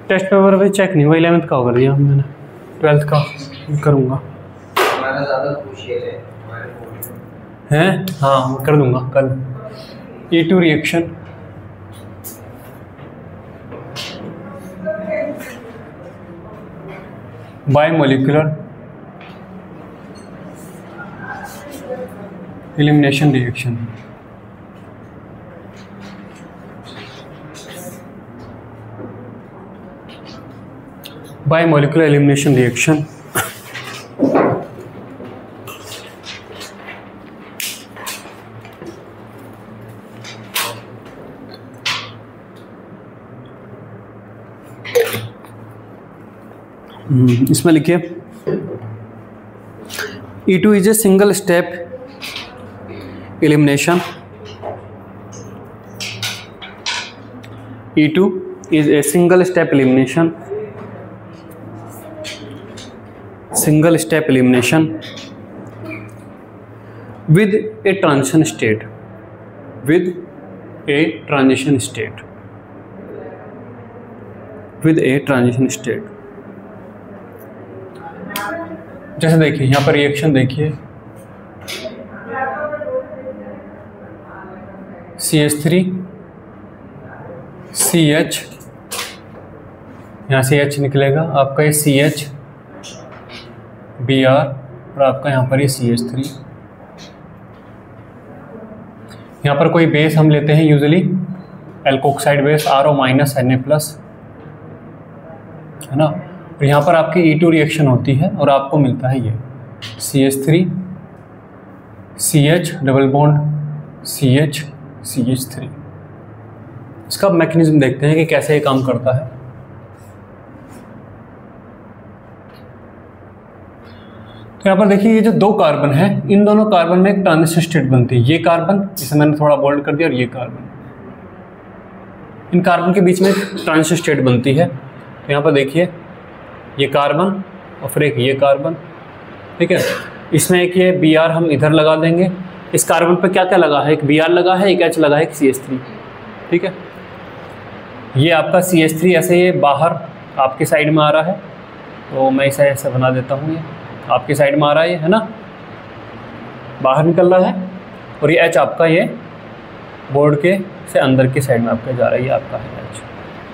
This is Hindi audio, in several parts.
टेस्ट पेपर भी चेक नहीं हुआ, 11th का कर दिया मैंने, 12th का करूँगा। हैं? हाँ कर दूँगा कल। E2 reaction, biomolecular elimination reaction, biomolecular elimination reaction. इसमें लिखिए E2 is a single step elimination. E2 is a single step elimination, single step elimination with a transition state, with a transition state, with a transition state। जैसे देखिए यहाँ पर रिएक्शन देखिए, CH3 CH, यहाँ से H निकलेगा आपका, ये CH Br और आपका यहाँ पर ये CH3। यहाँ पर कोई बेस हम लेते हैं usually alkoxide base RO- Na+, है ना। और यहाँ पर आपकी E2 रिएक्शन होती है और आपको मिलता है ये CH3 CH double bond CH CH3। इसका मैकेनिज्म देखते हैं कि कैसे ये काम करता है। तो यहाँ पर देखिए ये जो दो कार्बन है, इन दोनों कार्बन में एक ट्रांजिशन स्टेट बनती है। ये कार्बन, जिसे मैंने थोड़ा बोल्ड कर दिया, और ये कार्बन, इन कार्बन के बीच में एक ट्रांजिशन स्टेट बनती है। तो यहाँ पर देखिए ये कार्बन और फिर एक ये कार्बन, ठीक है। इसमें एक ये Br हम इधर लगा देंगे। इस कार्बन पर क्या क्या लगा है, एक Br लगा है, एक H लगा है, एक CH3, ठीक है। ये आपका CH3 ऐसे ये बाहर आपके साइड में आ रहा है, तो मैं इसे ऐसे बना देता हूँ, ये आपके साइड में आ रहा है ना, बाहर निकल रहा है। और ये H आपका ये बोर्ड के से अंदर के साइड में आपका जा रहा है, ये आपका है H,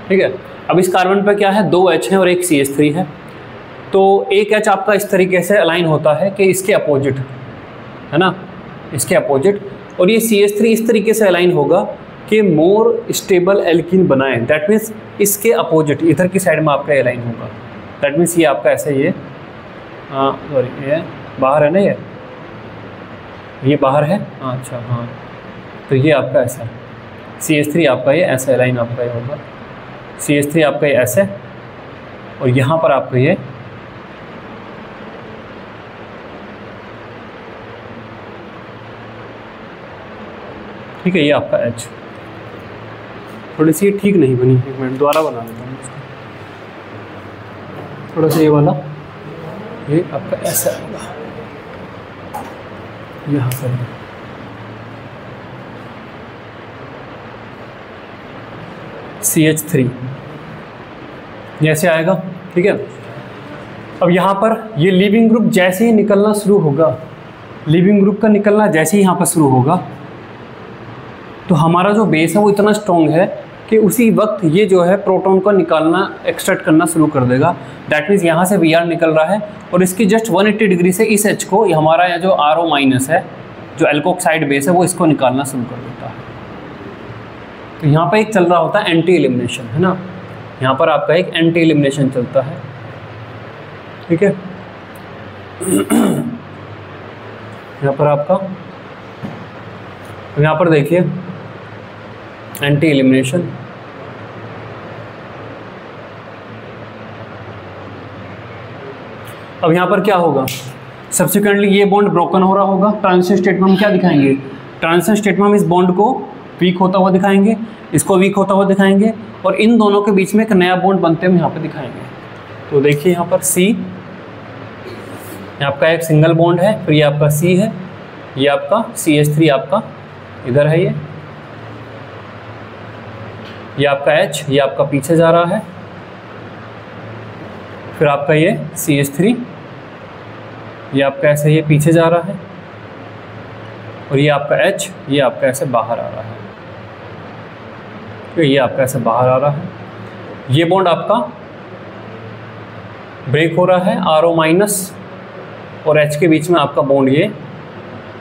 ठीक है। अब इस कार्बन पे क्या है, दो H हैं और एक CH3 है। तो एक H आपका इस तरीके से अलाइन होता है कि इसके अपोजिट, है ना, इसके अपोजिट। और ये CH3 इस तरीके से अलाइन होगा कि मोर स्टेबल एल्कीन बनाए। दैट मीन्स इसके अपोजिट इधर की साइड में आपका अलाइन होगा। दैट मीन्स ये आपका ऐसे, ये सॉरी ये बाहर है ना, ये बाहर है, अच्छा हाँ। तो ये आपका ऐसा CH3 आपका ये ऐसा लाइन आपका ये होगा, CH3 आपका ये ऐसे, और यहाँ पर आपका ये ठीक है, ये आपका H। थोड़ी सी ठीक नहीं बनी, एक मिनट दोबारा बना देता हूँ इसको। थोड़ा सा ये वाला, ये आपका ऐसा होगा, यहाँ पर CH3 जैसे आएगा, ठीक है। अब यहाँ पर ये लीविंग ग्रुप जैसे ही निकलना शुरू होगा, लीविंग ग्रुप का निकलना जैसे ही यहाँ पर शुरू होगा, तो हमारा जो बेस है वो इतना स्ट्रॉन्ग है कि उसी वक्त ये जो है प्रोटॉन को निकालना, एक्सट्रैक्ट करना शुरू कर देगा। दैट मीन्स यहाँ से Br निकल रहा है और इसकी जस्ट 180 डिग्री से इस H को, हमारा यहाँ जो RO- है, जो एल्कोक्साइड बेस है, वो इसको निकालना शुरू कर देता है। तो यहाँ पर एक चल रहा होता है एंटी एलिमिनेशन, है ना। यहाँ पर आपका एक एंटी एलिमिनेशन चलता है, ठीक है। यहाँ पर आपका, यहाँ पर देखिए एंटी एलिमिनेशन, अब यहाँ पर क्या होगा, सब्सिक्वेंटली ये बॉन्ड ब्रोकन हो रहा होगा। ट्रांजिशन स्टेट में हम क्या दिखाएंगे, ट्रांजिशन स्टेट में हम इस बॉन्ड को वीक होता हुआ दिखाएंगे, इसको वीक होता हुआ दिखाएंगे, और इन दोनों के बीच में एक नया बॉन्ड बनते हुए यहाँ पे दिखाएंगे। तो देखिए यहाँ पर C, आपका एक सिंगल बॉन्ड है, फिर ये आपका C है, ये आपका CH3 आपका इधर है, ये आपका H, ये आपका पीछे जा रहा है, फिर आपका ये CH3, ये आपका ऐसे ये पीछे जा रहा है, और ये आपका H, ये आपका ऐसे बाहर आ रहा है, तो ये आपका ऐसे बाहर आ रहा है। ये बॉन्ड आपका ब्रेक हो रहा है, RO माइनस और H के बीच में आपका बॉन्ड ये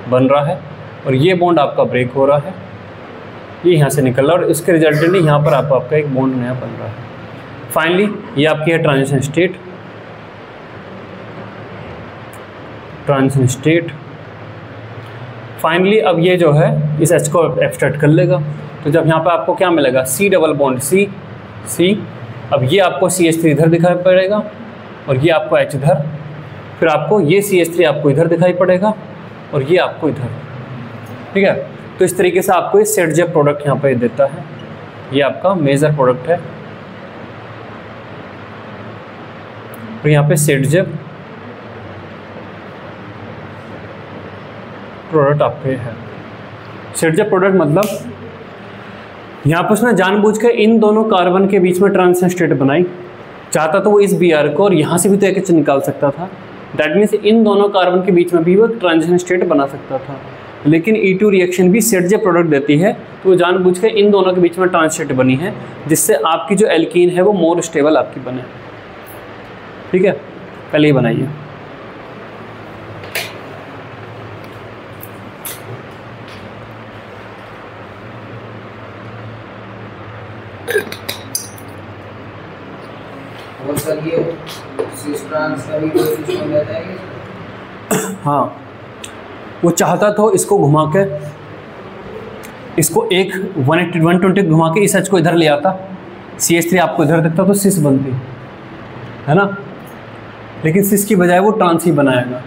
बन रहा है, और ये बॉन्ड आपका ब्रेक हो रहा है, ये यहाँ से निकल रहा है, और इसके रिजल्टेंटली यहाँ पर आपका एक बॉन्ड नया बन रहा है। फाइनली ये आपकी है ट्रांजिशन स्टेट। फाइनली अब ये जो है इस H को एब्स्ट्रैक्ट कर लेगा, तो जब यहाँ पे आपको क्या मिलेगा, C डबल बॉन्ड C, अब ये आपको CH3 इधर दिखाई पड़ेगा, और ये आपको H इधर, फिर आपको ये CH3 आपको इधर दिखाई पड़ेगा, और ये आपको इधर, ठीक है। तो इस तरीके से आपको ये सेट जेब प्रोडक्ट यहाँ पे देता है, ये आपका मेजर प्रोडक्ट है, और यहाँ पे सेट जेब प्रोडक्ट आपके है। सेट जेब प्रोडक्ट मतलब यहाँ पर उसने जानबूझ के इन दोनों कार्बन के बीच में ट्रांजिशन स्टेट बनाई, चाहता तो वो इस Br को और यहाँ से भी तो एक H निकाल सकता था, दैट मीन्स इन दोनों कार्बन के बीच में भी वो ट्रांजिशन स्टेट बना सकता था, लेकिन E2 रिएक्शन भी सेट जेब प्रोडक्ट देती है, तो वो जानबूझ के इन दोनों के बीच में ट्रांजिशन स्टेट बनी है, जिससे आपकी जो एल्कीन है वो मोर स्टेबल आपकी बने, ठीक है। पहले ही बनाइए। हाँ, वो चाहता तो इसको घुमा के, इसको एक 120 घुमा के इस H को इधर ले आता, CH3 आपको इधर दिखता तो सिस बनती है ना, लेकिन सिस की बजाय वो ट्रांस ही बनाएगा।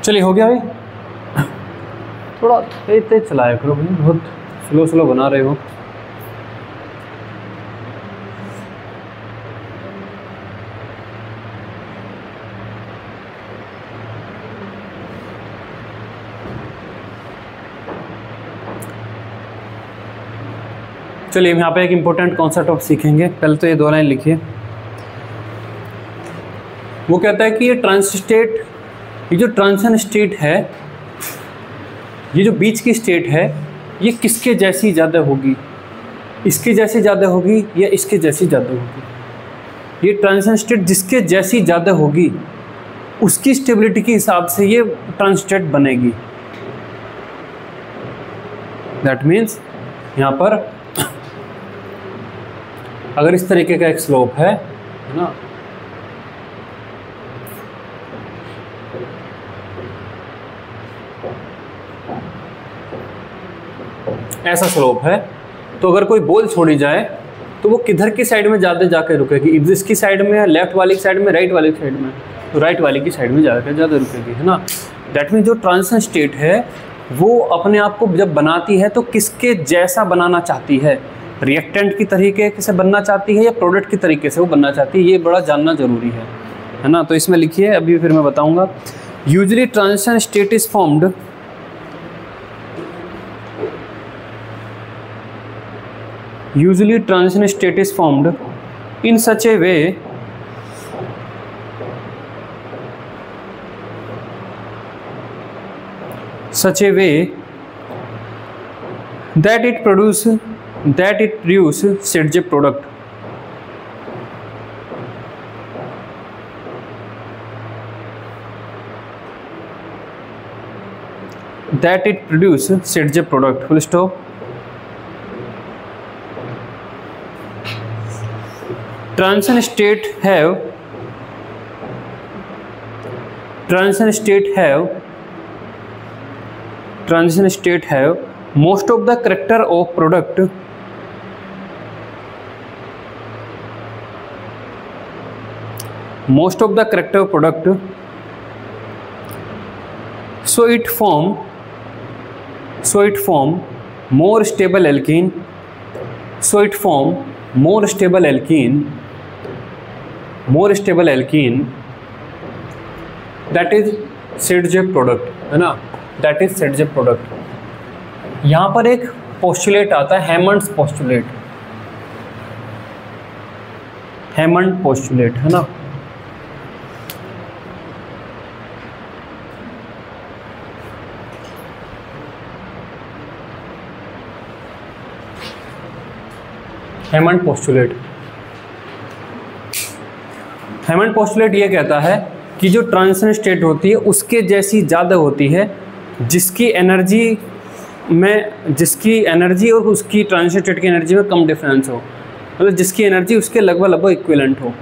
चलिए हो गया भाई, थोड़ा तेज तेज चलाया करो भाई, बहुत स्लो स्लो बना रहे हो। चलिए यहाँ पे एक इम्पोर्टेंट कॉन्सेप्ट आप सीखेंगे। पहले तो ये 2 लाइन लिखिए। वो कहता है कि ये ट्रांजिस्टेट, ये जो ट्रांजिशन स्टेट है, ये जो बीच की स्टेट है, ये किसके जैसी ज़्यादा होगी, इसके जैसी ज़्यादा होगी या इसके जैसी ज़्यादा होगी। ये ट्रांजिशन स्टेट जिसके जैसी ज़्यादा होगी उसकी स्टेबिलिटी के हिसाब से ये ट्रांजिस्टेट बनेगी। दैट मीन्स यहाँ पर अगर इस तरीके का एक स्लोप है ना, ऐसा स्लोप है, तो अगर कोई बॉल छोड़ी जाए तो वो किधर की साइड में ज़्यादा जाकर रुकेगी, इसकी साइड में या लेफ्ट वाली साइड में, राइट वाली साइड में, तो राइट वाली की साइड में जाकर ज़्यादा रुकेगी, है ना। दैट मीन्स जो ट्रांजिशन स्टेट है वो अपने आप को जब बनाती है तो किसके जैसा बनाना चाहती है, रिएक्टेंट की तरीके से बनना चाहती है या प्रोडक्ट की तरीके से वो बनना चाहती है, ये बड़ा जानना जरूरी है ना। तो इसमें लिखिए, अभी फिर मैं बताऊँगा। Usually transition state is formed, usually transition state is formed in such a way that it produce Serge product. That it produce Serge product. Full stop. Transition state have most of the character of product, so it form more stable alkene, that is Serge product, है ना, that is Serge product। यहाँ पर एक पोस्टुलेट आता है, हैमंड्स पोस्टुलेट, है ना। हैमंड पोस्टुलेट ये कहता है कि जो ट्रांजिशन स्टेट होती है उसके जैसी ज़्यादा होती है जिसकी एनर्जी और उसकी ट्रांजिशन स्टेट की एनर्जी में कम डिफरेंस हो, मतलब जिसकी एनर्जी उसके लगभग इक्विवेलेंट हो।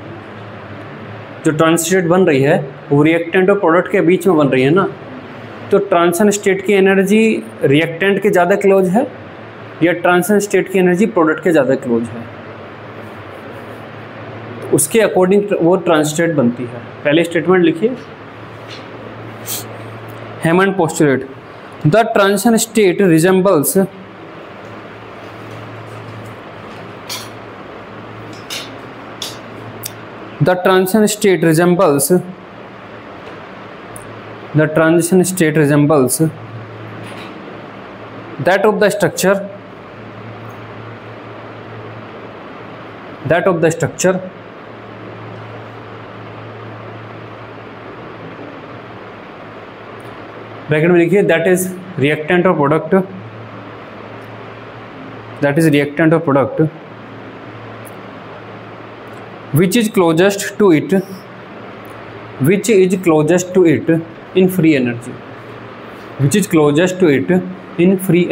जो ट्रांजिशन स्टेट बन रही है वो रिएक्टेंट और प्रोडक्ट के बीच में बन रही है ना, तो ट्रांजिशन स्टेट की एनर्जी रिएक्टेंट के ज़्यादा क्लोज है या ट्रांजिशन स्टेट की एनर्जी प्रोडक्ट के ज़्यादा क्लोज है, उसके अकॉर्डिंग वो ट्रांजिशन स्टेट बनती है। पहले स्टेटमेंट लिखिए, Hammond postulate, the transition state resembles that of the structure bracket में लिखिए, that is reactant or product, which is closest to it in free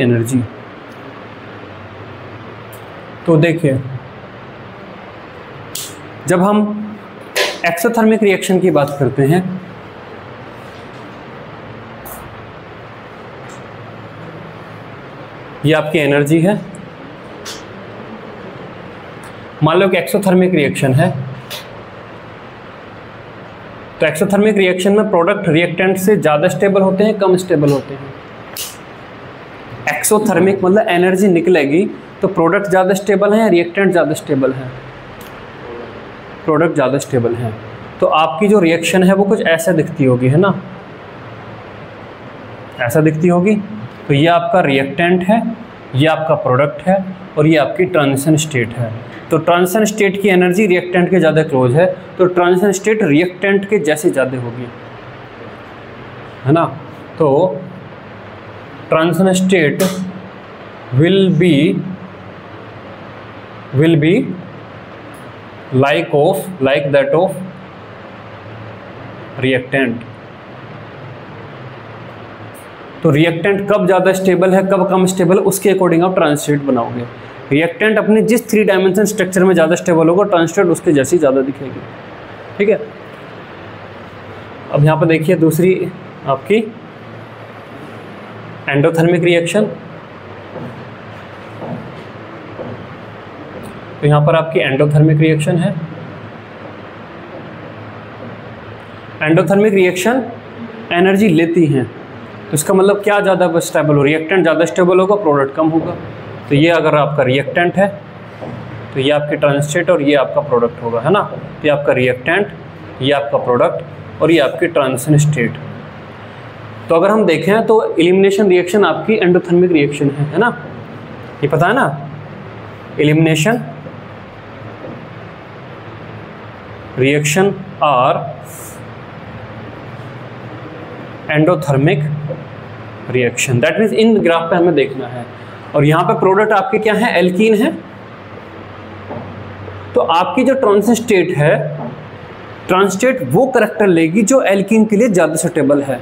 energy, तो देखिए जब हम एक्सोथर्मिक रिएक्शन की बात करते हैं, ये आपकी एनर्जी है। मान लो कि एक्सोथर्मिक रिएक्शन है, तो एक्सोथर्मिक रिएक्शन में प्रोडक्ट रिएक्टेंट से ज़्यादा स्टेबल होते हैं, कम स्टेबल होते हैं? एक्सोथर्मिक मतलब एनर्जी निकलेगी तो प्रोडक्ट ज़्यादा स्टेबल है या रिएक्टेंट ज़्यादा स्टेबल है? प्रोडक्ट ज़्यादा स्टेबल है। तो आपकी जो रिएक्शन है वो कुछ ऐसा दिखती होगी, है ना, ऐसा दिखती होगी। तो ये आपका रिएक्टेंट है, ये आपका प्रोडक्ट है और ये आपकी ट्रांजिशन स्टेट है। तो ट्रांजिशन स्टेट की एनर्जी रिएक्टेंट के ज़्यादा क्लोज है, तो ट्रांजिशन स्टेट रिएक्टेंट के जैसे ज़्यादा होगी, है ना। तो transition state will be like that of reactant. तो रिएक्टेंट कब ज़्यादा स्टेबल है, कब कम स्टेबल, उसके अकॉर्डिंग आप ट्रांजिस्टेट बनाओगे। रिएक्टेंट अपने जिस 3 डायमेंशन स्ट्रक्चर में ज़्यादा स्टेबल होगा, ट्रांजिस्टेट उसके जैसी ज़्यादा दिखेगी, ठीक है। अब यहाँ पर देखिए दूसरी आपकी एंडोथर्मिक रिएक्शन। तो यहाँ पर आपकी एंडोथर्मिक रिएक्शन है। एंडोथर्मिक रिएक्शन एनर्जी लेती हैं, तो इसका मतलब क्या ज़्यादा स्टेबल हो, रिएक्टेंट ज़्यादा स्टेबल होगा, प्रोडक्ट कम होगा। तो ये अगर आपका रिएक्टेंट है तो ये आपकी ट्रांजिस्टेट और ये आपका प्रोडक्ट होगा, है ना। तो ये आपका रिएक्टेंट, ये आपका प्रोडक्ट और ये आपकी ट्रांजिशन स्टेट। तो अगर हम देखें तो एलिमिनेशन रिएक्शन आपकी एंडोथर्मिक रिएक्शन है ना, ये पता है ना। Elimination reaction are endothermic reaction, that means in graph पे हमें देखना है। और यहाँ पे प्रोडक्ट आपके क्या है, एल्कीन है। तो आपकी जो ट्रांजिशन स्टेट है, ट्रांजिस्टेट वो करैक्टर लेगी जो एल्कीन के लिए ज़्यादा सुटेबल है।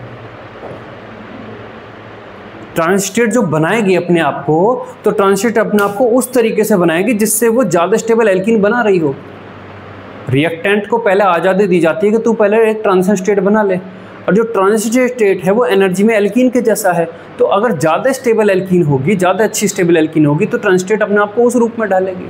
ट्रांजिस्टेट जो बनाएगी अपने आप को, तो ट्रांजिस्टेट अपने आप को उस तरीके से बनाएगी जिससे वो ज़्यादा स्टेबल एल्कीन बना रही हो। रिएक्टेंट को पहले आज़ादी दी जाती है कि तू पहले एक ट्रांजिशन स्टेट बना ले, और जो ट्रांजिशन स्टेट है वो एनर्जी में एल्कीन के जैसा है। तो अगर ज़्यादा स्टेबल एल्कीन होगी, ज़्यादा अच्छी स्टेबल एल्कीन होगी, तो ट्रांजिस्टेट अपने आप को उस रूप में डालेगी।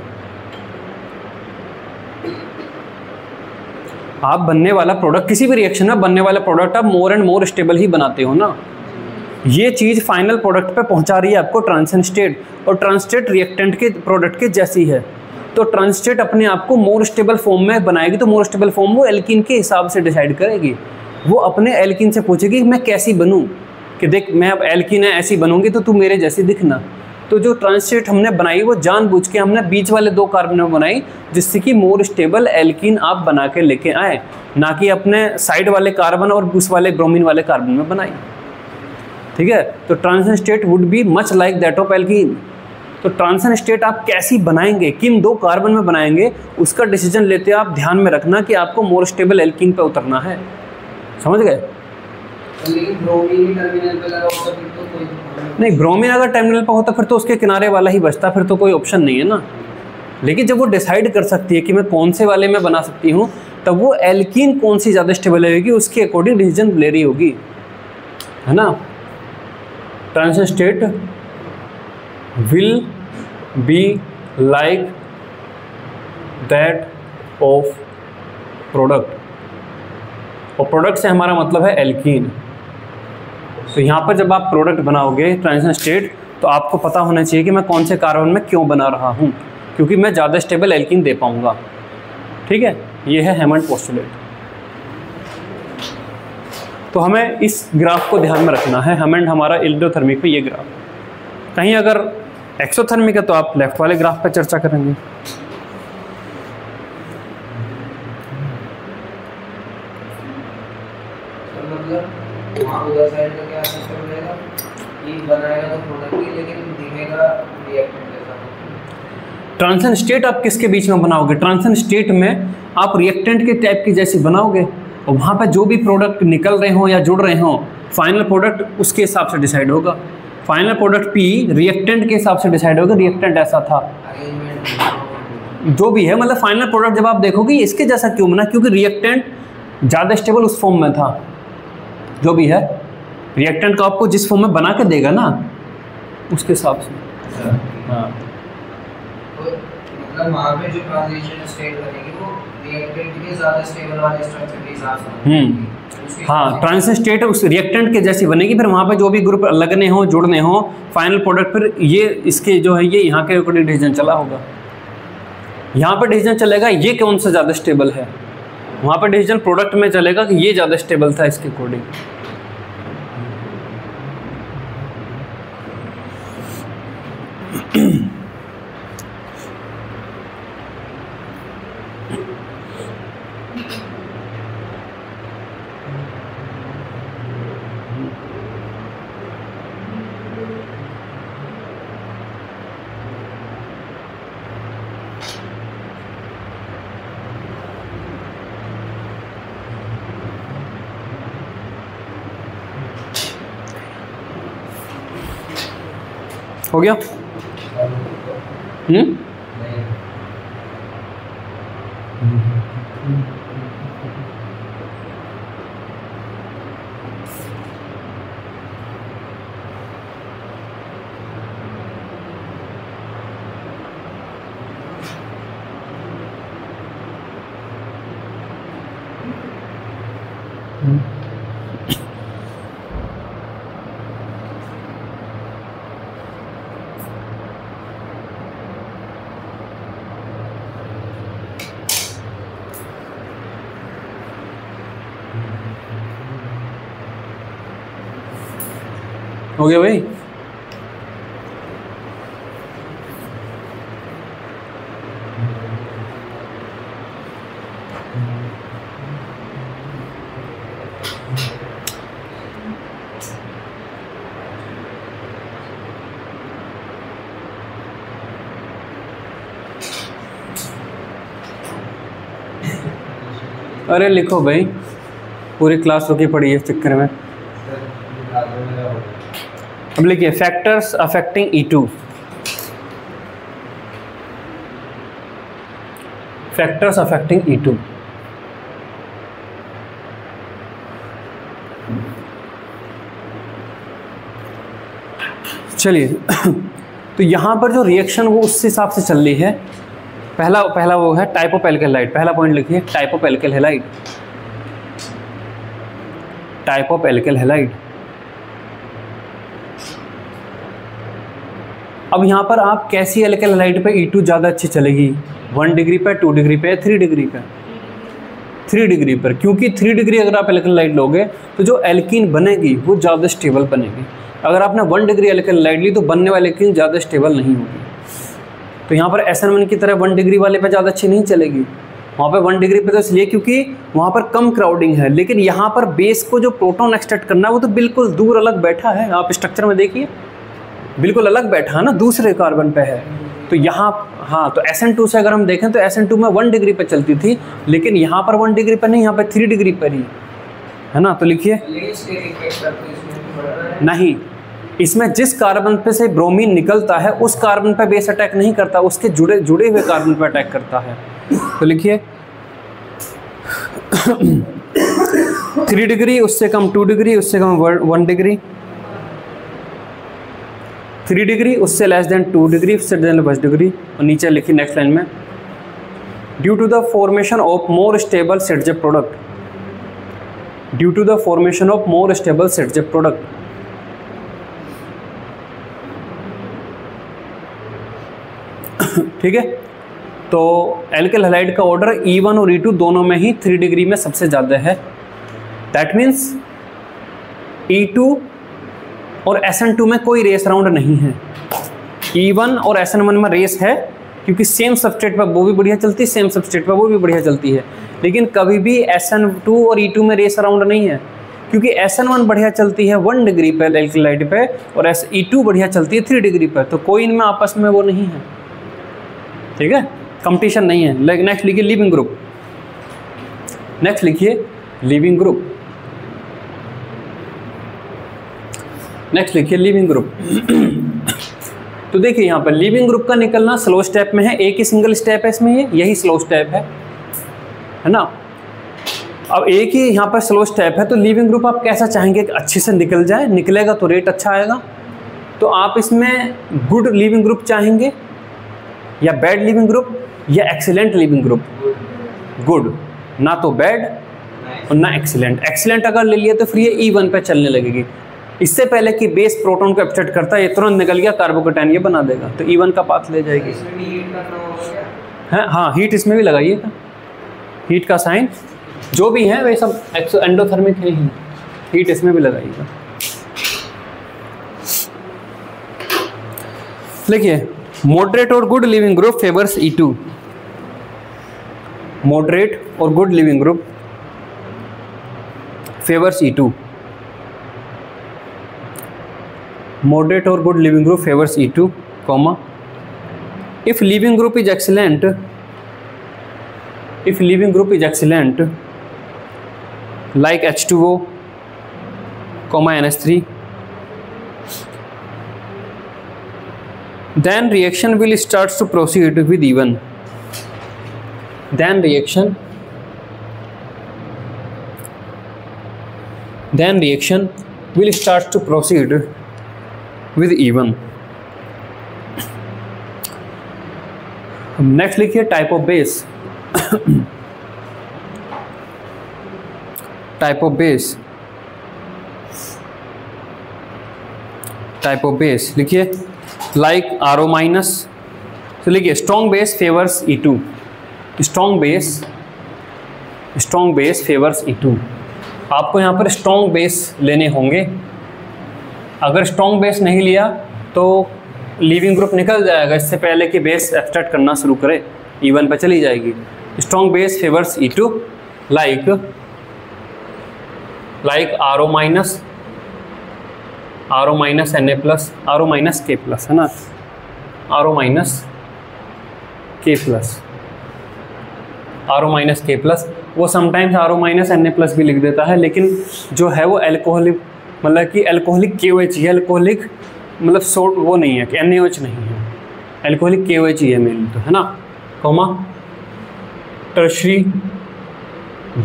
आप बनने वाला प्रोडक्ट, किसी भी रिएक्शन में बनने वाला प्रोडक्ट आप मोर एंड मोर स्टेबल ही बनाते हो ना। ये चीज़ फाइनल प्रोडक्ट पे पहुंचा रही है आपको ट्रांजिशन स्टेट, और ट्रांजिस्टेट रिएक्टेंट के प्रोडक्ट के जैसी है। तो ट्रांजिस्टेट अपने आप को मोर स्टेबल फॉर्म में बनाएगी, तो मोर स्टेबल फॉर्म वो एल्कीन के हिसाब से डिसाइड करेगी। वो अपने एल्कीन से पूछेगी मैं कैसी बनूं, कि देख मैं अब एल्कीन है ऐसी बनूंगी तो तू मेरे जैसी दिखना। तो जो ट्रांजिस्टेट हमने बनाई वो जानबूझ के हमने बीच वाले 2 कार्बन में बनाई, जिससे कि मोर स्टेबल एल्कीन आप बना के लेके आए, ना कि अपने साइड वाले कार्बन और उस वाले ब्रोमीन वाले कार्बन में बनाई, ठीक है। तो transition state would be much like that of alkene. तो ट्रांजिशन स्टेट आप कैसी बनाएंगे, किन 2 कार्बन में बनाएंगे, उसका डिसीजन लेते आप ध्यान में रखना कि आपको मोर स्टेबल एल्कीन पे उतरना है। समझ गए? लेकिन ब्रोमीन टर्मिनल पे लगा होता फिर तो कोई नहीं, ब्रोमीन अगर टर्मिनल पर होता फिर तो उसके किनारे वाला ही बचता, फिर तो कोई ऑप्शन नहीं है ना। लेकिन जब वो डिसाइड कर सकती है कि मैं कौन से वाले में बना सकती हूँ, तब वो एल्कीन कौन सी ज़्यादा स्टेबल रहेगी उसके अकॉर्डिंग डिसीजन ले रही होगी, है ना। Transition state will be like that of product, और प्रोडक्ट से हमारा मतलब है एल्कीन। तो यहाँ पर जब आप प्रोडक्ट बनाओगे ट्रांजिशन स्टेट, तो आपको पता होना चाहिए कि मैं कौन से कार्बन में क्यों बना रहा हूँ, क्योंकि मैं ज़्यादा स्टेबल एल्कीन दे पाऊँगा, ठीक है। ये है हैमंड पोस्टुलेट। तो हमें इस ग्राफ को ध्यान में रखना है। हैमंड हमारा एंडोथर्मिक पे ये ग्राफ, कहीं अगर एक्सोथर्मिक है तो आप लेफ्ट वाले ग्राफ पर चर्चा करेंगे। उधर साइड का क्या सिस्टम रहेगा कि बनाएगा तो प्रोडक्ट की, लेकिन दिखेगा रिएक्टेंट जैसा। ट्रांजिशन स्टेट आप किसके बीच में बनाओगे? ट्रांजिशन स्टेट में आप रिएक्टेंट के टाइप की जैसी बनाओगे, और वहाँ पे जो भी प्रोडक्ट निकल रहे हों या जुड़ रहे हों, फाइनल प्रोडक्ट उसके हिसाब से डिसाइड होगा। फाइनल प्रोडक्ट पी रिएक्टेंट के हिसाब से डिसाइड होगा, रिएक्टेंट ऐसा था, जो भी है, मतलब फाइनल प्रोडक्ट जब आप देखोगे इसके जैसा क्यों बना, क्योंकि रिएक्टेंट ज़्यादा स्टेबल उस फॉर्म में था। जो भी है रिएक्टेंट को आपको जिस फॉर्म में बना के देगा ना, उसके हिसाब से। हाँ, मतलब मतलब वहाँ पे जो ट्रांजिशन स्टेट बनेगी वो रिएक्टेंट के ज़्यादा स्टेबल वाले स्ट्रक्चर के हिसाब से हाँ, ट्रांजिशन स्टेट उस रिएक्टेंट के जैसी बनेगी, फिर वहाँ पे जो भी ग्रुप लगने हो जुड़ने हो फाइनल प्रोडक्ट फिर ये इसके जो है ये यहाँ के अकॉर्डिंग डिसीजन चला होगा। यहाँ पर डिसीजन चलेगा ये कौन सा ज़्यादा स्टेबल है, वहाँ पर डिसीजन प्रोडक्ट में चलेगा कि ये ज़्यादा स्टेबल था इसके अकॉर्डिंग। हो गया? हो गया भाई? अरे लिखो भाई, पूरी क्लास रुकी पड़ी है इस चक्कर में। अब लिखिए factors affecting E2। Factors affecting E2। चलिए तो यहाँ पर जो रिएक्शन वो उस हिसाब से चल रही है। पहला वो है टाइप ऑफ एल्केल हैलाइड। पहला पॉइंट लिखिए type of एल्केल halide. Type of एल्केल halide. अब यहाँ पर आप कैसी एल्केल हैलाइड पे E2 ज़्यादा अच्छी चलेगी? 1 डिग्री पे, 2 डिग्री पे, 3 डिग्री पे? 3 डिग्री पर, क्योंकि 3 डिग्री अगर आप एल्केल हैलाइड लोगे तो जो एल्कीन बनेगी वो ज़्यादा स्टेबल बनेगी। अगर आपने 1 डिग्री एल्केल हैलाइड ली तो बनने वाली एल्कीन ज़्यादा स्टेबल नहीं होगी। तो यहाँ पर SN1 की तरह 1 डिग्री वाले पे ज़्यादा अच्छी नहीं चलेगी। वहाँ पे 1 डिग्री पे तो इसलिए क्योंकि वहाँ पर कम क्राउडिंग है, लेकिन यहाँ पर बेस को जो प्रोटॉन एक्सट्रैक्ट करना है वो तो बिल्कुल दूर अलग बैठा है। आप स्ट्रक्चर में देखिए बिल्कुल अलग बैठा है ना, दूसरे कार्बन पे है। तो यहाँ हाँ, तो SN2 से अगर हम देखें तो SN2 में 1 डिग्री पे चलती थी, लेकिन यहाँ पर 1 डिग्री पर नहीं, यहाँ पर 3 डिग्री पर ही है ना। तो लिखिए नहीं, इसमें जिस कार्बन पे से ब्रोमीन निकलता है उस कार्बन पे बेस अटैक नहीं करता, उसके जुड़े हुए कार्बन पे अटैक करता है। तो लिखिए 3 डिग्री, उससे कम 2 डिग्री, उससे कम 1 डिग्री, 3 डिग्री, उससे लेस देन 2 डिग्री, उससे देन 1 डिग्री। और नीचे लिखिए नेक्स्ट लाइन में due to the formation of more stable Saytzeff product. Due to the formation of more stable Saytzeff product. ठीक है, तो एल्केल हैलाइड का ऑर्डर E1 और E2 दोनों में ही 3 डिग्री में सबसे ज़्यादा है। दैट मीन्स E2 और SN2 में कोई रेस राउंड नहीं है। E1 और SN1 में रेस है, क्योंकि सेम सबस्ट्रेट पर वो भी बढ़िया चलती है, सेम सबस्ट्रेट पर वो भी बढ़िया चलती है। लेकिन कभी भी SN2 और E2 में रेस राउंड नहीं है, क्योंकि SN1 बढ़िया चलती है 1 डिग्री पर एल्केल हैलाइड पे और E2 बढ़िया चलती है 3 डिग्री पर। तो कोई इनमें आपस में वो नहीं है। ठीक है, कंपटीशन नहीं है। नेक्स्ट लिखिए लीविंग ग्रुप। नेक्स्ट लिखिए लीविंग ग्रुप। नेक्स्ट लिखिए लीविंग ग्रुप। तो देखिए यहाँ पर लीविंग ग्रुप का निकलना स्लो स्टेप में है। एक ही सिंगल स्टेप है इसमें, यही स्लो स्टेप है ना। अब एक ही यहाँ पर स्लो स्टेप है, तो लीविंग ग्रुप आप कैसा चाहेंगे कि अच्छे से निकल जाए? निकलेगा तो रेट अच्छा आएगा। तो आप इसमें गुड लीविंग ग्रुप चाहेंगे या बैड लीविंग ग्रुप? ये एक्सीलेंट लिविंग ग्रुप, गुड, ना तो बैड और ना एक्सीलेंट। एक्सीलेंट अगर ले लिया तो फिर ये E1 पे चलने लगेगी। इससे पहले कि बेस प्रोटॉन को एब्स्ट्रैक्ट करता है, ये तुरंत निकल गया कार्बोकेटायन ये बना देगा, तो E1 का पाथ ले जाएगी। है हाँ, हीट इसमें भी लगाइएगा, हीट का साइन जो भी है वे सब एंडोथर्मिक है ही, हीट इसमें भी लगाइएगा। देखिए मॉडरेट और good leaving group favours E2, moderate और good leaving group favours E2, moderate or good living group favors E2, comma, if living group is excellent, if living group is excellent like H2O, comma NH3, then reaction will start to proceed with E1, then reaction will start to proceed with E1। Next लिखिए type of base, type of base, type of base लिखिए लाइक RO माइनस। तो लिखिए स्ट्रॉन्ग बेस फेवर्स E2, स्ट्रॉन्ग बेस फेवर्स E2। आपको यहाँ पर स्ट्रॉन्ग बेस लेने होंगे, अगर स्ट्रॉन्ग बेस नहीं लिया तो लीविंग ग्रुप निकल जाएगा, इससे पहले कि बेस एब्स्ट्रैक्ट करना शुरू करे E1 पर चली जाएगी। Strong base favours E2 like RO minus Na plus, RO minus K plus, है ना, RO माइनस K प्लस। वो sometimes RO minus Na plus भी लिख देता है, लेकिन जो है वो एल्कोहलिक, मतलब कि एल्कोहलिक KOH ही है, एल्कोहलिक मतलब सोट वो नहीं है कि NaOH नहीं है, एल्कोहलिक KOH ही है मेन तो, है ना, comma tertiary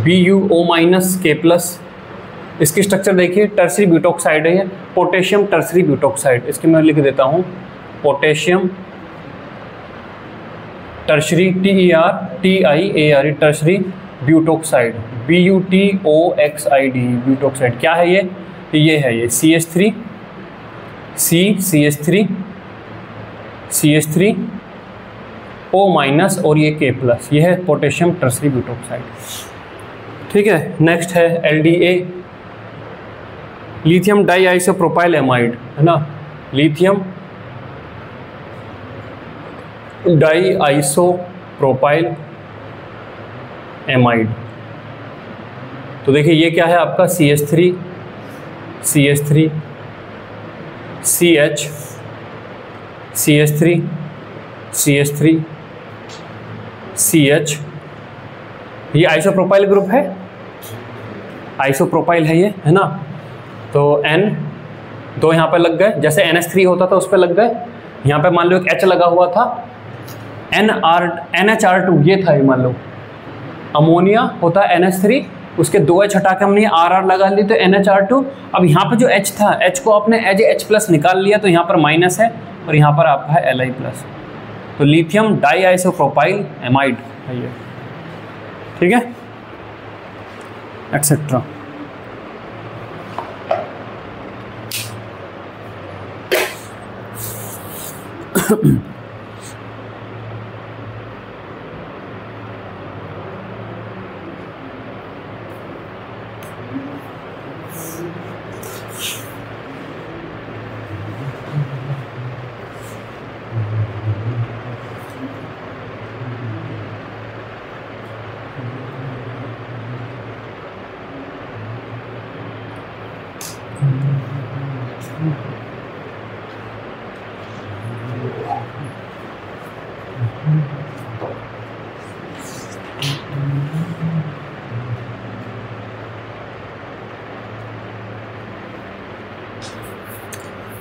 BuO minus K plus. इसकी स्ट्रक्चर देखिए, टर्शरी ब्यूटॉक्साइड है ये, पोटेशियम टर्शरी ब्यूटॉक्साइड, इसकी मैं लिख देता हूँ potassium tertiary TER tertiary butoxide, BuTOXID butoxide. क्या है ये है ये CH3 O माइनस और ये K प्लस, ये है पोटेशियम टर्शरी ब्यूटॉक्साइड। ठीक है, नेक्स्ट है LDA, lithium diisopropyl amide, है ना, लिथियम डाई आइसोप्रोपाइल एमाइड। तो देखिए ये क्या है आपका CH3 CH, ये आइसोप्रोपाइल ग्रुप है, आइसोप्रोपाइल है ये, है ना। तो N दो यहाँ पे लग गए, जैसे NH3 होता था उस पर लग गए, यहाँ पे मान लो एक H लगा हुआ था, NHR2 ये था, ये मान लो अमोनिया होता है NH3, उसके दो H हटा के हमने RR लगा ली तो NHR2। अब यहाँ पे जो H था, H को आपने एज H प्लस निकाल लिया तो यहाँ पर माइनस है और यहाँ पर आपका है Li प्लस, तो लिथियम डाई आइसोप्रोपाइल एमाइड है ये, ठीक है, एक्सेट्रा।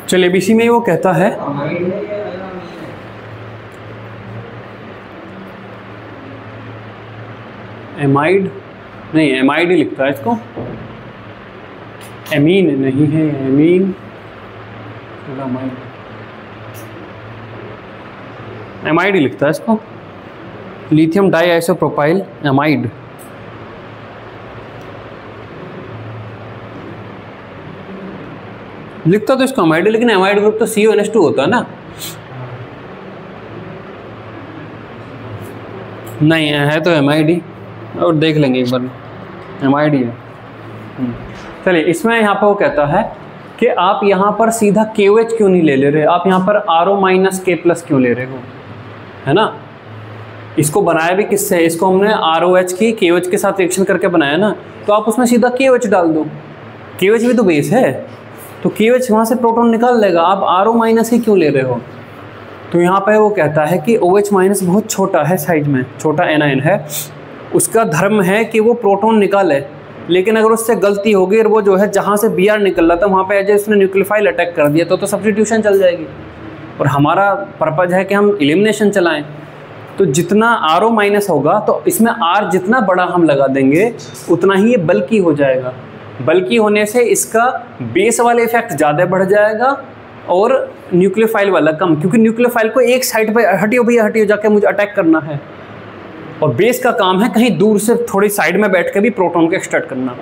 चलिए ABC में वो कहता है एमाइड नहीं, एमाइड ही लिखता है इसको, एमीन नहीं है, एमीन एमाइड ही लिखता है इसको, लिथियम डाइआइसोप्रोपाइल एमाइड, लिखता तो इसको एमाइड, लेकिन एमाइड ग्रुप तो CONH2 होता है ना, नहीं है तो एमाइड ही, और देख लेंगे एक बार, एमाइड ही है। चलिए, इसमें यहाँ पर वो कहता है कि आप यहाँ पर सीधा KOH क्यों नहीं ले रहे, आप यहाँ पर RO - K+ क्यों ले रहे हो, है ना। इसको बनाया भी किससे, इसको हमने ROH की KOH के साथ रिएक्शन करके बनाया ना, तो आप उसमें सीधा KOH डाल दो, KOH भी तो बेस है, तो KOH वहाँ से प्रोटॉन निकाल लेगा, आप RO- ही क्यों ले रहे हो। तो यहाँ पे वो कहता है कि OH- बहुत छोटा है साइज में, छोटा एनायन है, उसका धर्म है कि वो प्रोटॉन निकाले, लेकिन अगर उससे गलती होगी और वो जो है जहाँ से Br निकल रहा था वहाँ पे एज उसने न्यूक्लियोफाइल अटैक कर दिया तो सब्स्टिट्यूशन चल जाएगी, और हमारा पर्पज है कि हम एलिमिनेशन चलाएं। तो जितना RO- होगा तो इसमें R जितना बड़ा हम लगा देंगे उतना ही ये बल्कि हो जाएगा, बल्कि होने से इसका बेस वाला इफेक्ट ज़्यादा बढ़ जाएगा और न्यूक्लियोफाइल वाला कम, क्योंकि न्यूक्लियोफाइल को एक साइड पे हटियो भैया हटियो जाके मुझे अटैक करना है, और बेस का काम है कहीं दूर से थोड़ी साइड में बैठ के भी प्रोटॉन को एक्सट्रैक्ट करना।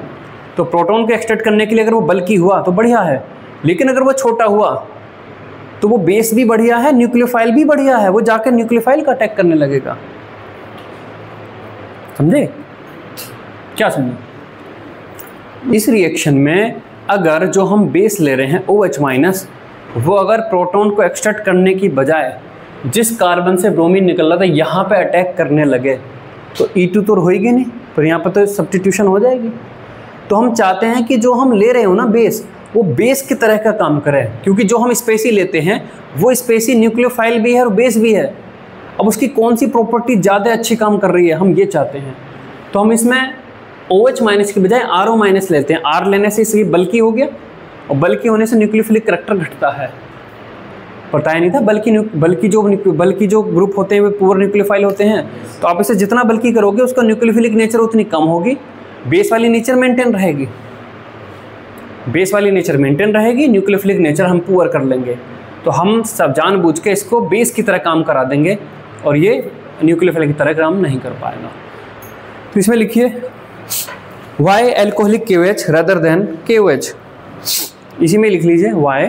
तो प्रोटॉन को एक्सट्रैक्ट करने के लिए अगर वो बल्कि हुआ तो बढ़िया है, लेकिन अगर वो छोटा हुआ तो वो बेस भी बढ़िया है, न्यूक्लियोफाइल भी बढ़िया है, वो जाकर न्यूक्लियोफाइल का अटैक करने लगेगा। समझे क्या समझे। इस रिएक्शन में अगर जो हम बेस ले रहे हैं OH-, वो अगर प्रोटॉन को एक्सट्रैक्ट करने की बजाय जिस कार्बन से ब्रोमीन निकल रहा था यहाँ पे अटैक करने लगे तो E2 तो होएगी नहीं, पर यहाँ पर तो सब्स्टिट्यूशन हो जाएगी। तो हम चाहते हैं कि जो हम ले रहे हो ना बेस, वो बेस की तरह का काम करे, क्योंकि जो हम स्पेसी लेते हैं वो स्पेसी न्यूक्लियोफाइल भी है और बेस भी है। अब उसकी कौन सी प्रॉपर्टी ज़्यादा अच्छी काम कर रही है, हम ये चाहते हैं। तो हम इसमें OH- की बजाय RO- लेते हैं। R लेने से इसकी बल्कि हो गया, और बल्कि होने से न्यूक्लियोफिलिक करैक्टर घटता है, पता ही नहीं था। बल्कि जो ग्रुप होते हैं वो पूरा न्यूक्लियोफाइल होते हैं, तो आप इसे जितना बल्कि करोगे उसका न्यूक्लियोफिलिक नेचर उतनी कम होगी, बेस वाली नेचर मेंटेन रहेगी, न्यूक्लियोफिलिक नेचर हम पुअर कर लेंगे। तो हम सब जानबूझ के इसको बेस की तरह काम करा देंगे और ये न्यूक्लियोफाइल की तरह काम नहीं कर पाएगा। तो इसमें लिखिए why alcoholic KOH rather than KOH, इसी में लिख लीजिए why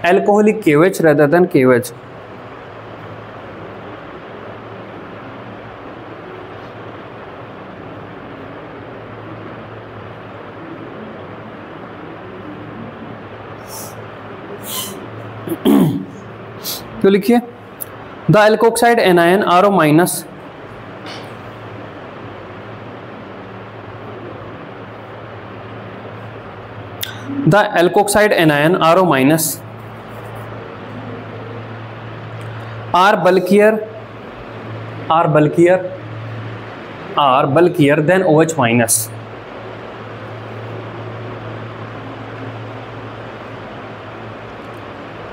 alcoholic KOH rather than KOH। तो लिखिए the alkoxide anion RO-, the alkoxide anion RO- are bulkier than OH-,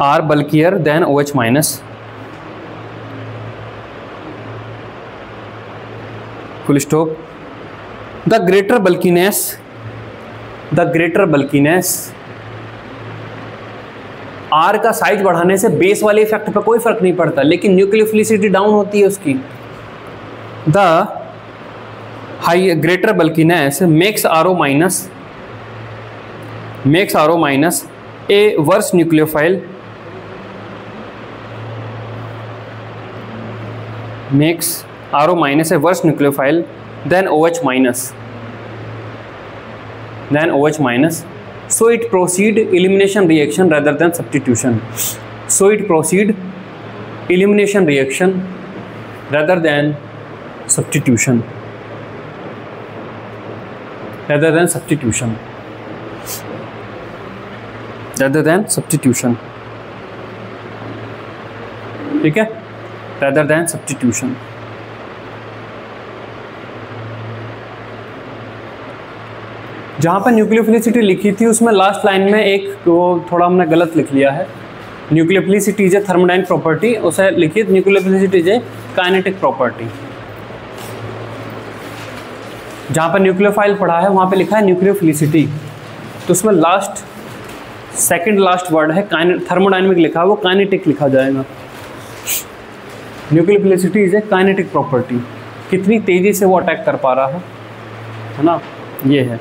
are bulkier than OH-, full stop। the greater bulkiness R का साइज बढ़ाने से बेस वाले इफेक्ट पर कोई फर्क नहीं पड़ता, लेकिन न्यूक्लियोफिलिसिटी डाउन होती है उसकी। The high greater bulkiness makes RO- a worse nucleophile, makes RO- a worse nucleophile than OH-, so it proceed elimination reaction rather than substitution, rather than substitution, ठीक है, rather than substitution। जहाँ पर न्यूक्लियोफिलिसिटी लिखी थी उसमें लास्ट लाइन में एक वो थोड़ा हमने गलत लिख लिया है। Nucleophilicity is a thermodynamic property, उसे लिखिए nucleophilicity is a kinetic property. जहाँ पर न्यूक्लियोफाइल पढ़ा है वहाँ पे लिखा है न्यूक्लियोफिलिसिटी, तो उसमें सेकंड लास्ट वर्ड है थर्मोडायनेमिक लिखा है, वो काइनेटिक लिखा जाएगा। Nucleophilicity is a kinetic property. कितनी तेज़ी से वो अटैक कर पा रहा है ना, ये है।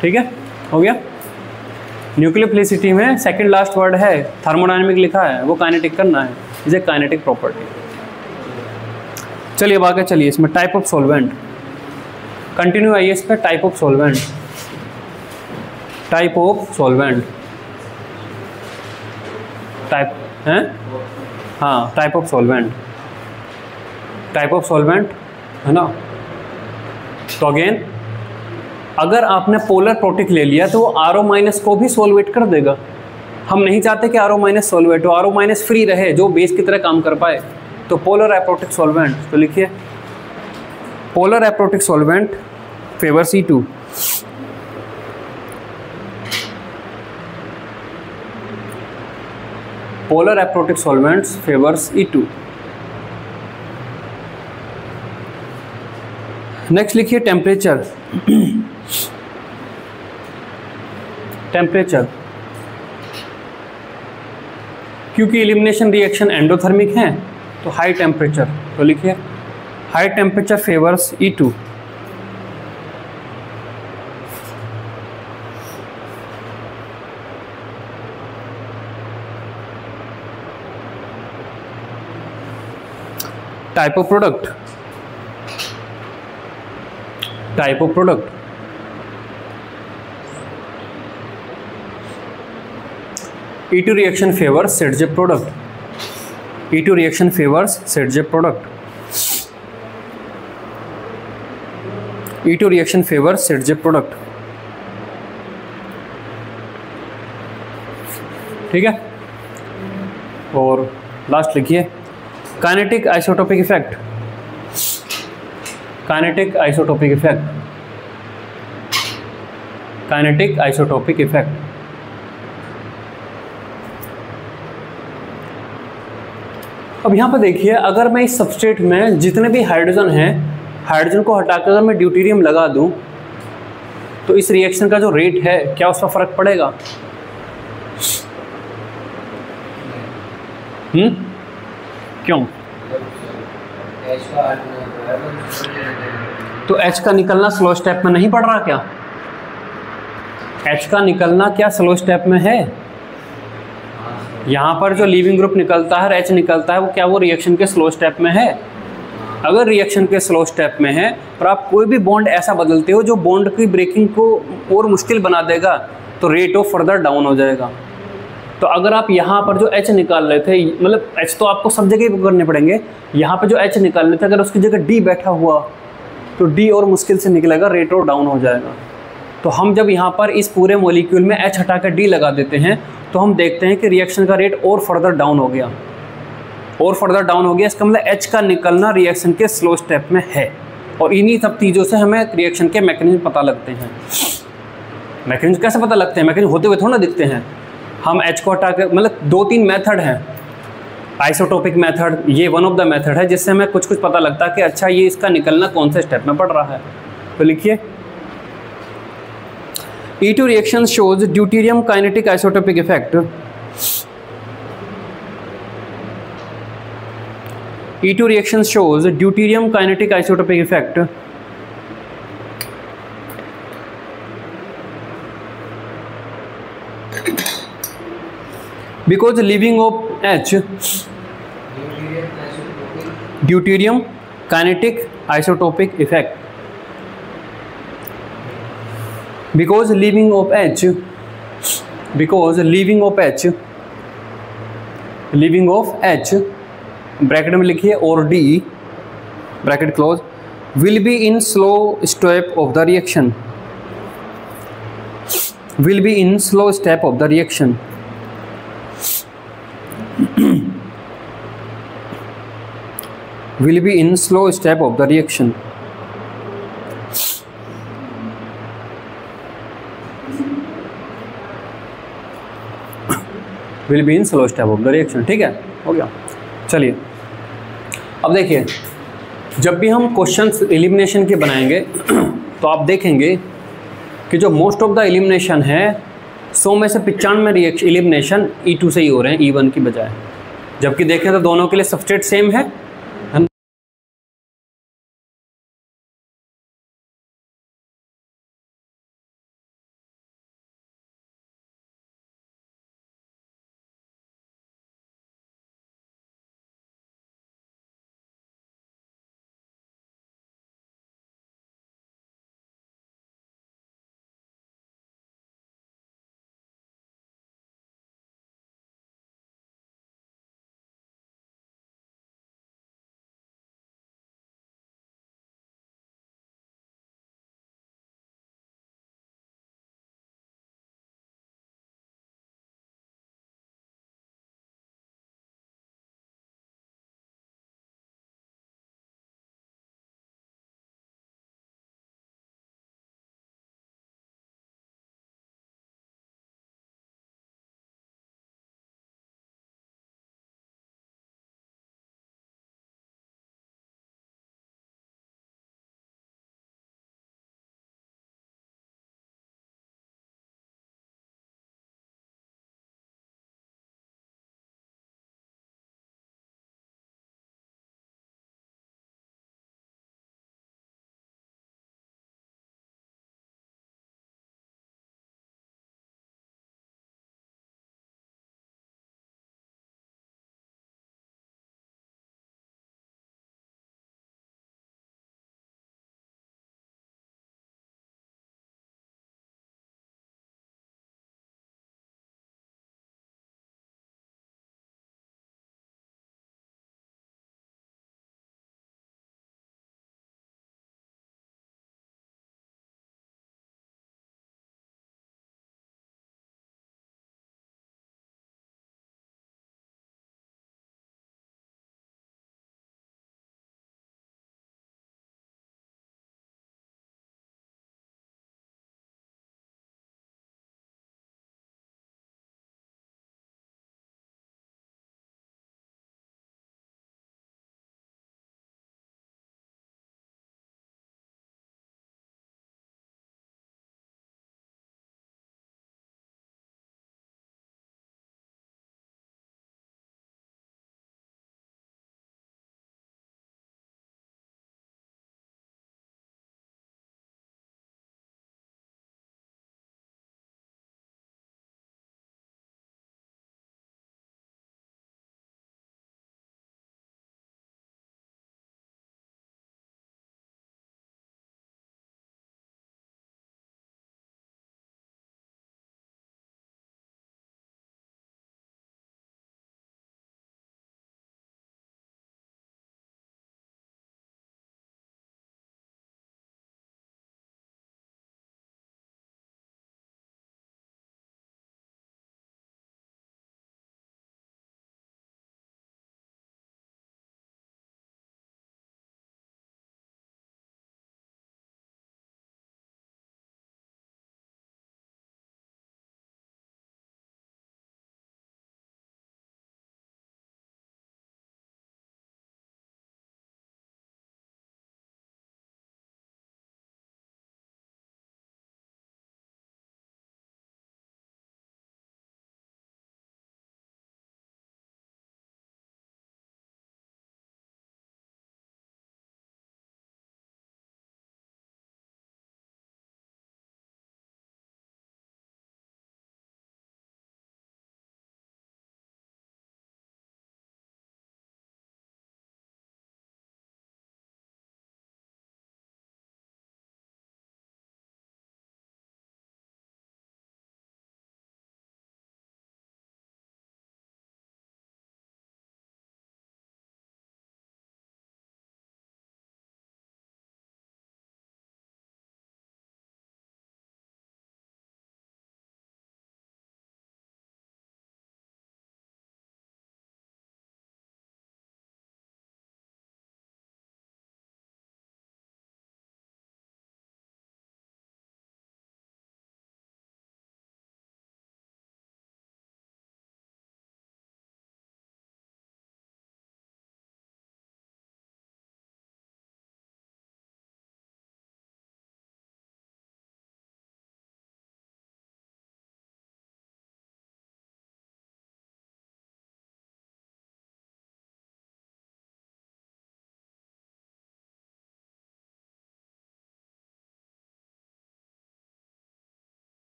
ठीक है, हो गया। न्यूक्लियोफिलिसिटी में सेकंड लास्ट वर्ड है, थर्मोडायनेमिक लिखा है, वो काइनेटिक करना है, इसे काइनेटिक प्रॉपर्टी। चलिए अब आगे चलिए, इसमें टाइप ऑफ सॉल्वेंट कंटिन्यू आइए इस पर। Type of solvent, type of solvent, type है, हाँ type of solvent, type of solvent है ना। तो अगेन अगर आपने पोलर प्रोटिक ले लिया तो वो RO- को भी सॉल्वेट कर देगा। हम नहीं चाहते कि RO- सॉल्वेट हो, RO- फ्री रहे, जो बेस की तरह काम कर पाए। तो पोलर एप्रोटिक सॉल्वेंट, तो लिखिए polar aprotic solvent favour C2। Polar aprotic solvents favours E2। Next लिखिए टेम्परेचर। टेम्परेचर, क्योंकि एलिमिनेशन रिएक्शन एंडोथर्मिक है तो हाई टेम्परेचर, तो लिखिए high temperature favours E2। Type of product, type of product, E2 reaction favors Sedgwick product, E2 reaction favors Sedgwick product, E2 reaction favors Sedgwick product। ठीक है, और लास्ट लिखिए kinetic isotopic effect, kinetic isotopic effect, kinetic isotopic effect. अब यहाँ पर देखिए, अगर मैं इस सबस्ट्रेट में जितने भी हाइड्रोजन हैं, हाइड्रोजन को हटाकर अगर मैं ड्यूटेरियम लगा दूं तो इस रिएक्शन का जो रेट है क्या उस पर फर्क पड़ेगा? क्यों? तो H का निकलना स्लो स्टेप में नहीं पड़ रहा क्या? H का निकलना क्या स्लो स्टेप में है? यहाँ पर जो लीविंग ग्रुप निकलता है, H निकलता है, वो क्या वो रिएक्शन के स्लो स्टेप में है? अगर रिएक्शन के स्लो स्टेप में है और आप कोई भी बॉन्ड ऐसा बदलते हो जो बॉन्ड की ब्रेकिंग को और मुश्किल बना देगा तो रेट ऑफ फर्दर डाउन हो जाएगा। तो अगर आप यहाँ पर जो H निकाल रहे थे, मतलब H तो आपको सब जगह करने पड़ेंगे, यहाँ पर जो H निकाल रहे थे अगर उसकी जगह D बैठा हुआ तो D और मुश्किल से निकलेगा, रेट और डाउन हो जाएगा। तो हम जब यहाँ पर इस पूरे मॉलिक्यूल में H हटा कर D लगा देते हैं तो हम देखते हैं कि रिएक्शन का रेट और फर्दर डाउन हो गया, और फर्दर डाउन हो गया। इसका मतलब H का निकलना रिएक्शन के स्लो स्टेप में है, और इन्हीं सब चीज़ों से हमें रिएक्शन के मैकेनिज्म पता लगते हैं। मैकेनिज्म कैसे पता लगते हैं? मैकेनिज्म होते हुए थोड़ा दिखते हैं। हम H को हटा कर, मतलब 2-3 मेथड हैं, आइसोटोपिक मेथड, ये वन ऑफ द मेथड है जिससे हमें कुछ कुछ पता लगता है कि अच्छा ये इसका निकलना कौन से स्टेप में पड़ रहा है। तो लिखिए E2 reaction shows deuterium kinetic isotopic effect. E2 reaction shows deuterium kinetic isotopic effect because the leaving of H, deuterium kinetic isotopic effect, because leaving of H, because leaving of H, leaving of H, bracket में लिखिए और D bracket close, will be in slow step of the reaction, will be in slow step of the reaction, will be in slow step of the reaction, will be in slow step of the reaction। ठीक है, हो गया। चलिए अब देखिए, जब भी हम क्वेश्चंस एलिमिनेशन के बनाएंगे तो आप देखेंगे कि जो मोस्ट ऑफ द एलिमिनेशन है 100 में से 95 रिएक्शन एलिमिनेशन E2 से ही हो रहे हैं E1 की बजाय। जबकि देखें तो दोनों के लिए सबस्ट्रेट सेम है,